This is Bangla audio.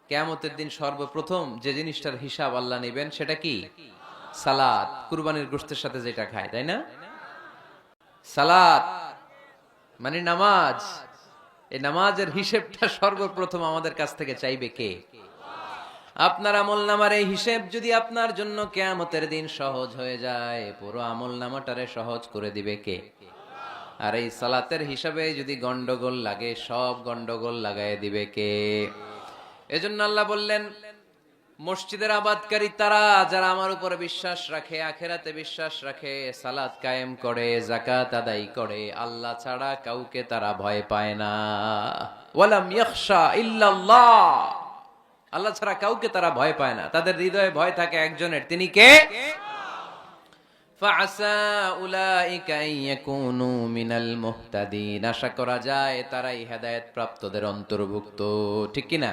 কিয়ামতের দিন সর্বপ্রথম যে জিনিসটার হিসাব আল্লাহ নেবেন সেটা কি? সালাত। কুরবানির গোশতের সাথে যেটা খায়, তাই না? সালাত মানে নামাজ। এই নামাজের হিসেবটা সর্বপ্রথম আমাদের কাছ থেকে চাইবে কে? আপনার আমল নামার এই হিসেব যদি আপনার জন্য কিয়ামতের দিন সহজ হয়ে যায়, পুরো আমল নামাটারে সহজ করে দিবে কে? আর এই সালাতের হিসাবে যদি গন্ডগোল লাগে, সব গন্ডগোল লাগায় দিবে কে? এজন্য আল্লাহ বললেন, মসজিদের আবাদকারী তারা যারা আমার উপরে বিশ্বাস রাখে, আখেরাতে বিশ্বাস রাখে, সালাত কায়েম করে, যাকাত আদায় করে, আল্লাহ ছাড়া কাউকে তারা ভয় পায় না। ওয়ালাম ইয়াখশা ইল্লাল্লাহ, আল্লাহ ছাড়া কাউকে তারা ভয় পায় না। তাদের হৃদয়ে ভয় থাকে একজনের, তিনি কে? ফাআসা উলাইকা আইয়াকুনু মিনাল মুহতাদিন, আশা করা যায় তারাই হেদায়েত প্রাপ্তদের অন্তর্ভুক্ত, ঠিক কি না?